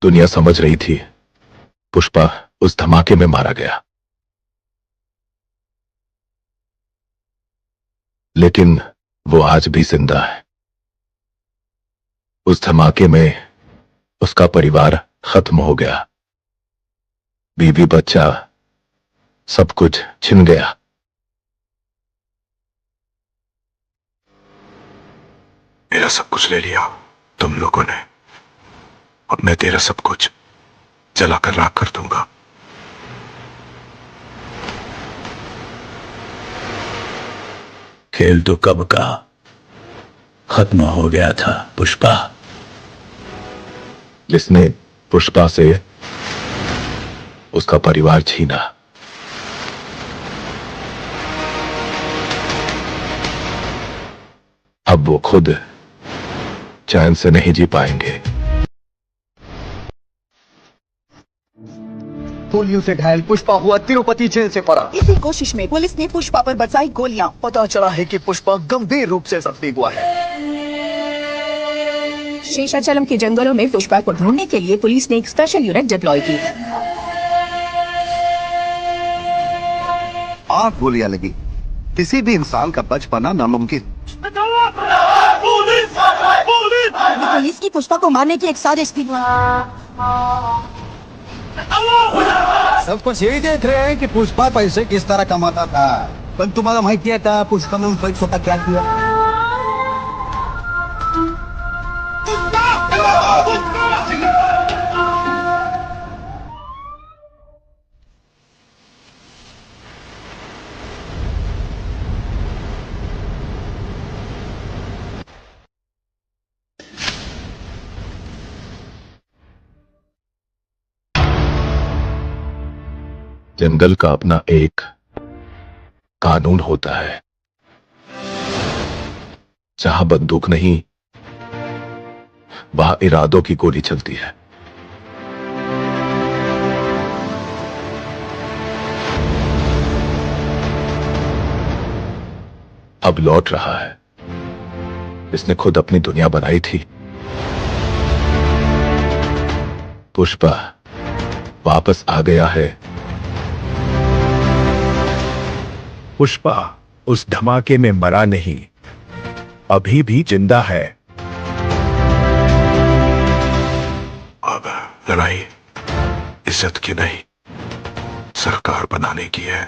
दुनिया समझ रही थी पुष्पा उस धमाके में मारा गया, लेकिन वो आज भी जिंदा है। उस धमाके में उसका परिवार खत्म हो गया, बीवी बच्चा सब कुछ छिन गया। मेरा सब कुछ ले लिया तुम लोगों ने, और मैं तेरा सब कुछ जलाकर राख कर दूंगा। खेल तो कब का खत्म हो गया था पुष्पा। जिसने पुष्पा से उसका परिवार छीना, अब वो खुद चैन से नहीं जी पाएंगे। गोलियों से घायल पुष्पा हुआ तिरुपति जेल से फरार। इसी कोशिश में पुलिस ने पुष्पा पर बरसाई गोलियां। पता चला है कि पुष्पा गंभीर रूप से जख्मी हुआ है। शेषाचलम के जंगलों में पुष्पा को ढूंढने के लिए पुलिस ने एक स्पेशल यूनिट डिप्लॉय की। 8 गोलियां लगी, किसी भी इंसान का बच पाना नामुमकिन। पुलिस की पुष्पा को मारने की एक साजिश थी। सब कुछ यही देख रहे हैं कि पुष्पा पैसे किस तरह कमाता था, पण तुम्हाला माहिती आहे का पुष्पा ने पैसों का क्या किया? जंगल का अपना एक कानून होता है, जहां बंदूक नहीं वहां इरादों की गोली चलती है। अब लौट रहा है इसने खुद अपनी दुनिया बनाई थी। पुष्पा वापस आ गया है। पुष्पा उस धमाके में मरा नहीं, अभी भी जिंदा है। अब लड़ाई इज्जत की नहीं, सरकार बनाने की है।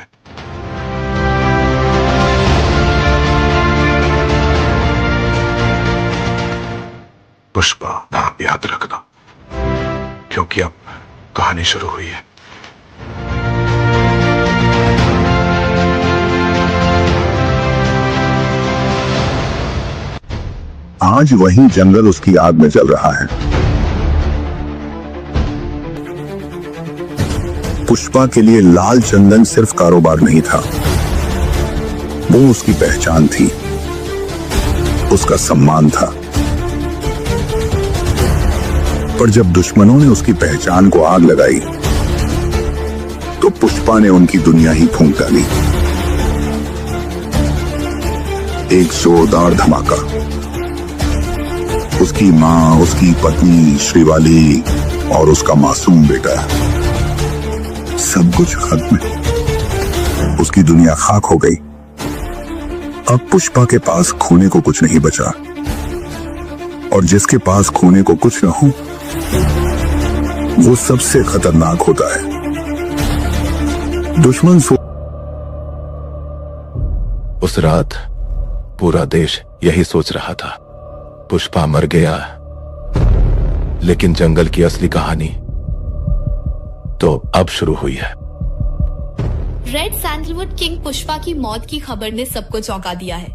पुष्पा नाम याद रखना, क्योंकि अब कहानी शुरू हुई है। आज वही जंगल उसकी आग में जल रहा है। पुष्पा के लिए लाल चंदन सिर्फ कारोबार नहीं था, वो उसकी पहचान थी, उसका सम्मान था। पर जब दुश्मनों ने उसकी पहचान को आग लगाई, तो पुष्पा ने उनकी दुनिया ही फूंक डाली। एक जोरदार धमाका, उसकी मां, उसकी पत्नी श्रीवाली और उसका मासूम बेटा, सब कुछ खत्म। उसकी दुनिया खाक हो गई। अब पुष्पा के पास खोने को कुछ नहीं बचा, और जिसके पास खोने को कुछ न हो, वो सबसे खतरनाक होता है। दुश्मन उस रात पूरा देश यही सोच रहा था, पुष्पा मर गया, लेकिन जंगल की असली कहानी तो अब शुरू हुई है। रेड सैंडलवुड किंग पुष्पा की मौत की खबर ने सबको चौंका दिया है।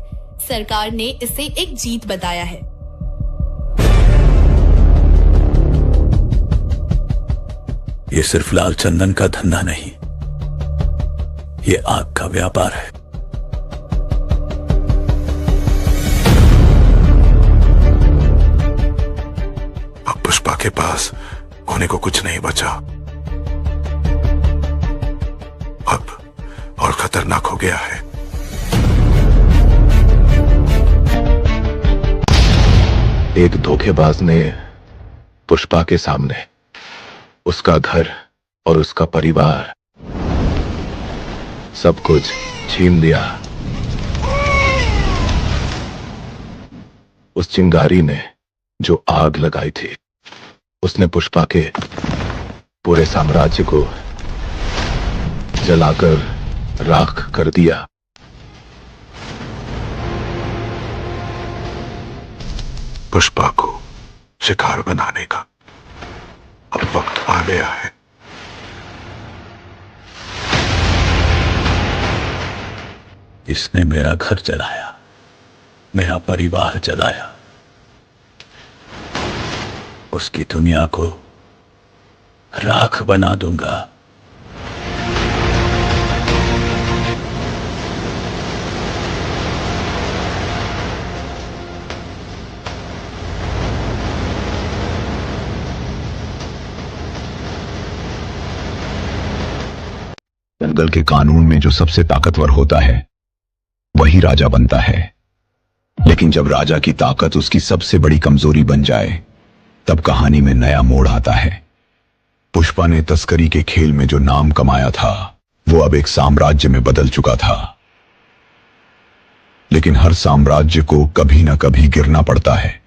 सरकार ने इसे एक जीत बताया है। ये सिर्फ लाल चंदन का धंधा नहीं, ये आग का व्यापार है। अब पुष्पा के पास होने को कुछ नहीं बचा। अब और खतरनाक हो गया है। एक धोखेबाज ने पुष्पा के सामने उसका घर और उसका परिवार, सब कुछ छीन लिया। उस चिंगारी ने जो आग लगाई थी, उसने पुष्पा के पूरे साम्राज्य को जलाकर राख कर दिया। पुष्पा को शिकार बनाने का अब वक्त आ गया है। इसने मेरा घर जलाया, मेरा परिवार जलाया, उसकी दुनिया को राख बना दूंगा। जंगल के कानून में जो सबसे ताकतवर होता है वही राजा बनता है। लेकिन जब राजा की ताकत उसकी सबसे बड़ी कमजोरी बन जाए, तब कहानी में नया मोड़ आता है। पुष्पा ने तस्करी के खेल में जो नाम कमाया था, वो अब एक साम्राज्य में बदल चुका था। लेकिन हर साम्राज्य को कभी ना कभी गिरना पड़ता है।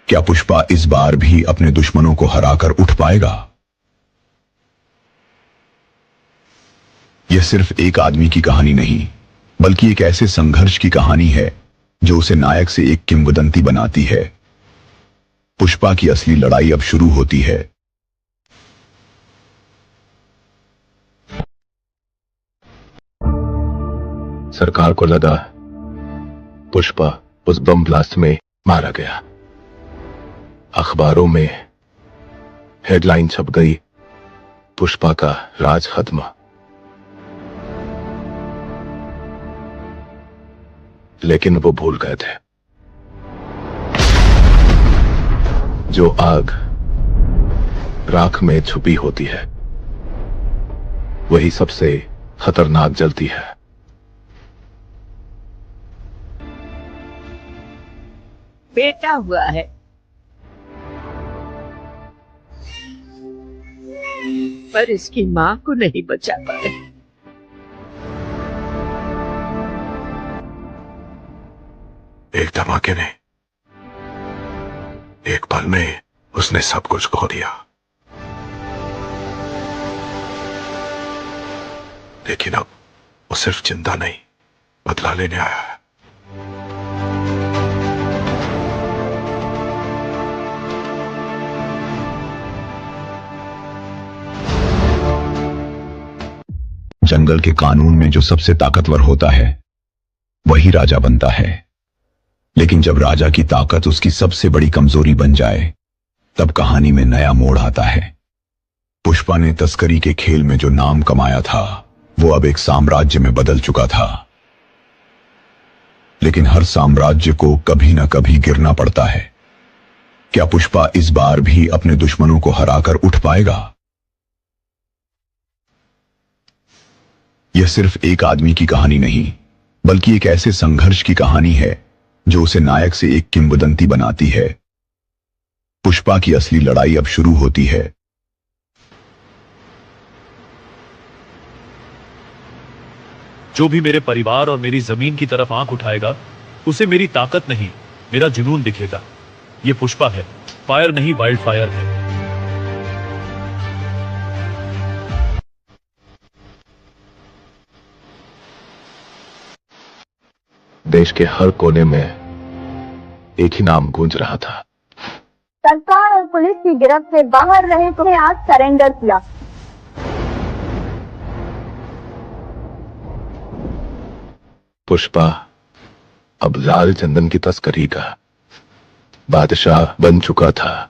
क्या पुष्पा इस बार भी अपने दुश्मनों को हराकर उठ पाएगा? यह सिर्फ एक आदमी की कहानी नहीं, बल्कि एक ऐसे संघर्ष की कहानी है जो उसे नायक से एक किंवदंती बनाती है। पुष्पा की असली लड़ाई अब शुरू होती है। सरकार को लगा पुष्पा उस बम ब्लास्ट में मारा गया। अखबारों में हेडलाइन छप गई, पुष्पा का राज खत्म। लेकिन वो भूल गए थे, जो आग राख में छुपी होती है वही सबसे खतरनाक जलती है। बेटा हुआ है, पर इसकी मां को नहीं बचा पाए। एक धमाके ने, एक पल में उसने सब कुछ खो दिया। लेकिन अब वो सिर्फ जिंदा नहीं, बदला लेने आया है। जंगल के कानून में जो सबसे ताकतवर होता है वही राजा बनता है। लेकिन जब राजा की ताकत उसकी सबसे बड़ी कमजोरी बन जाए, तब कहानी में नया मोड़ आता है। पुष्पा ने तस्करी के खेल में जो नाम कमाया था, वो अब एक साम्राज्य में बदल चुका था। लेकिन हर साम्राज्य को कभी ना कभी गिरना पड़ता है। क्या पुष्पा इस बार भी अपने दुश्मनों को हराकर उठ पाएगा? यह सिर्फ एक आदमी की कहानी नहीं, बल्कि एक ऐसे संघर्ष की कहानी है जो उसे नायक से एक किंवदंती बनाती है। पुष्पा की असली लड़ाई अब शुरू होती है। जो भी मेरे परिवार और मेरी जमीन की तरफ आंख उठाएगा, उसे मेरी ताकत नहीं, मेरा जुनून दिखेगा। ये पुष्पा है, फायर नहीं वाइल्ड फायर है। देश के हर कोने में एक ही नाम गूंज रहा था। सरकार और पुलिस की गिरफ्त से बाहर रहे तुम्हें आज सरेंडर किया। पुष्पा अब लाल चंदन की तस्करी का बादशाह बन चुका था।